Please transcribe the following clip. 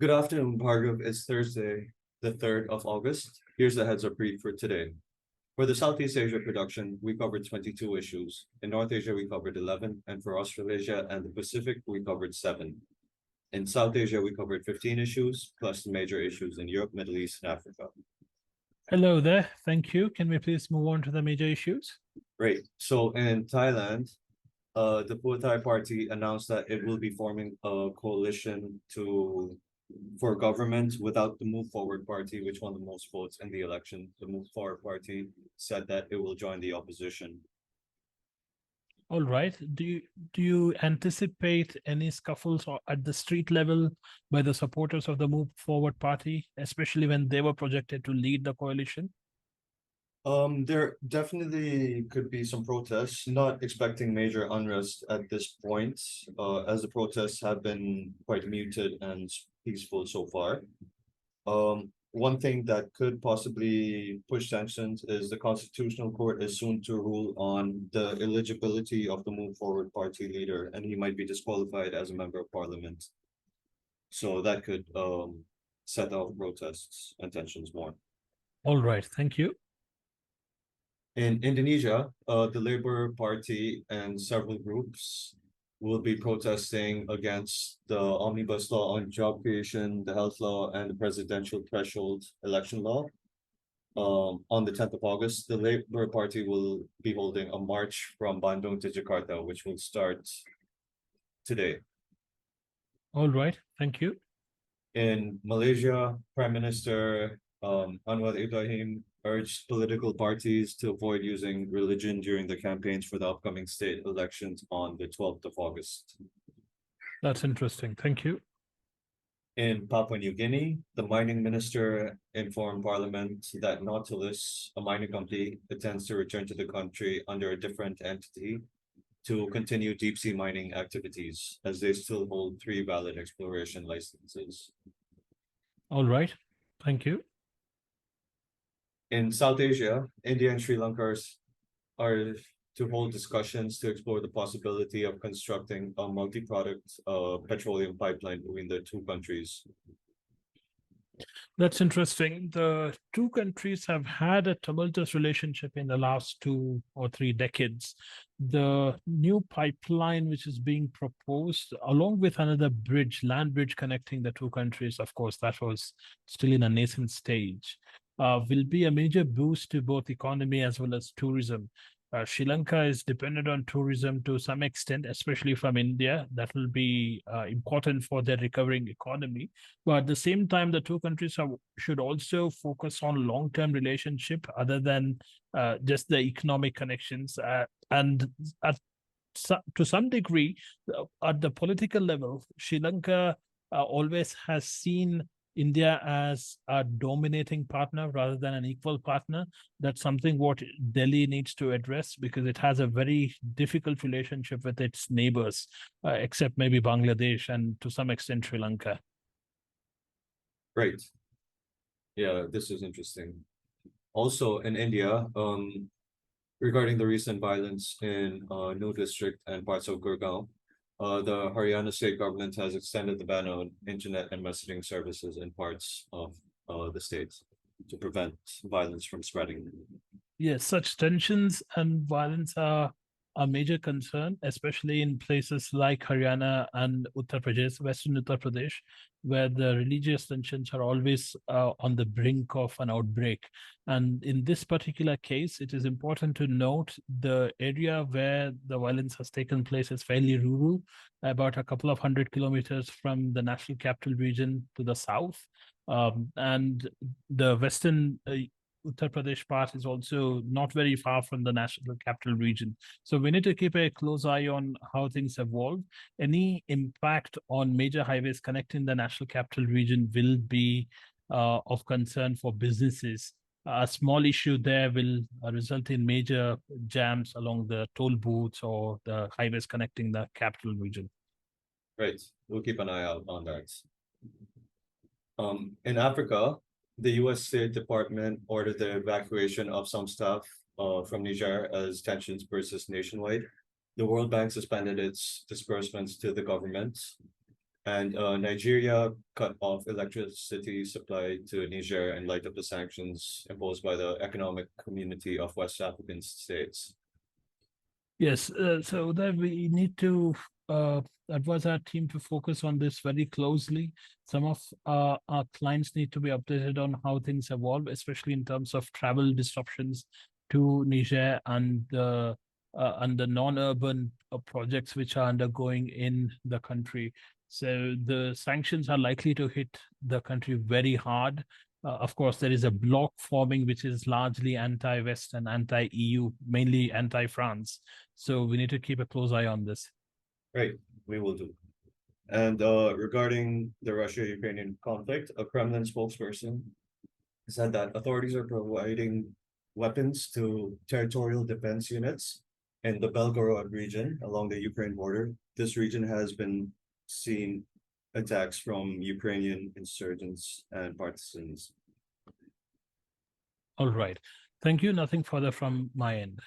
Good afternoon, Bhargav. It's Thursday, the 3rd of August. Here's the heads up brief for today. For the Southeast Asia production, we covered 22 issues. In North Asia, we covered 11, and for Australasia and the Pacific, we covered 7. In South Asia, we covered 15 issues, plus the major issues in Europe, Middle East, and Africa. Hello there. Thank you. Can we please move on to the major issues? Great. So in Thailand, the Pheu Thai Party announced that it will be forming a coalition for government without the Move Forward Party, which won the most votes in the election. The Move Forward Party said that it will join the opposition. All right. Do you anticipate any scuffles at the street level by the supporters of the Move Forward Party, especially when they were projected to lead the coalition? There definitely could be some protests, not expecting major unrest at this point, as the protests have been quite muted and peaceful so far. One thing that could possibly push tensions is the Constitutional Court is soon to rule on the eligibility of the Move Forward Party leader, and he might be disqualified as a member of parliament. So that could set off protests and tensions more. All right. Thank you. In Indonesia, the Labour Party and several groups will be protesting against the omnibus law on job creation, the health law, and the presidential threshold election law. On the 10th of August, the Labour Party will be holding a march from Bandung to Jakarta, which will start today. All right. Thank you. In Malaysia, Prime Minister Anwar Ibrahim urged political parties to avoid using religion during the campaigns for the upcoming state elections on the 12th of August. That's interesting. Thank you. In Papua New Guinea, the mining minister informed parliament that Nautilus, a mining company, intends to return to the country under a different entity to continue deep sea mining activities, as they still hold 3 valid exploration licenses. All right. Thank you. In South Asia, India and Sri Lanka are to hold discussions to explore the possibility of constructing a multi-product petroleum pipeline between the two countries. That's interesting. The two countries have had a tumultuous relationship in the last 2 or 3 decades. The new pipeline, which is being proposed, along with another bridge, land bridge connecting the two countries, of course, that was still in a nascent stage, will be a major boost to both economy as well as tourism. Sri Lanka is dependent on tourism to some extent, especially from India. That will be important for their recovering economy. But at the same time, the two countries should also focus on long-term relationship other than just the economic connections. And to some degree, at the political level, Sri Lanka always has seen India as a dominating partner rather than an equal partner. That's something what Delhi needs to address because it has a very difficult relationship with its neighbors, except maybe Bangladesh and to some extent Sri Lanka. Right. Yeah, this is interesting. Also in India, regarding the recent violence in Nuh district and parts of Gurgaon, the Haryana state government has extended the ban on internet and messaging services in parts of the state to prevent violence from spreading. Yes, such tensions and violence are a major concern, especially in places like Haryana and Uttar Pradesh, Western Uttar Pradesh, where the religious tensions are always on the brink of an outbreak. And in this particular case, it is important to note the area where the violence has taken place is fairly rural, about a couple of 100 kilometers from the national capital region to the south. And the western Uttar Pradesh part is also not very far from the national capital region. So we need to keep a close eye on how things evolve. Any impact on major highways connecting the national capital region will be of concern for businesses. A small issue there will result in major jams along the toll booths or the highways connecting the capital region. Right. We'll keep an eye out on that. In Africa, the U.S. State Department ordered the evacuation of some staff from Niger as tensions persist nationwide. The World Bank suspended its disbursements to the government, And Nigeria cut off electricity supply to Niger in light of the sanctions imposed by the Economic Community of West African States. Yes, so that we need to uh, advise our team to focus on this very closely. Some of our clients need to be updated on how things evolve, especially in terms of travel disruptions to Niger and the non-urban projects which are undergoing in the country. So the sanctions are likely to hit the country very hard. Of course, there is a bloc forming which is largely anti-West and anti-EU, mainly anti-France. So we need to keep a close eye on this. Right, we will do. And regarding the Russia-Ukrainian conflict, a Kremlin spokesperson said that authorities are providing weapons to territorial defense units in the Belgorod region along the Ukraine border. This region has been seen attacks from Ukrainian insurgents and partisans. All right. Thank you. Nothing further from my end.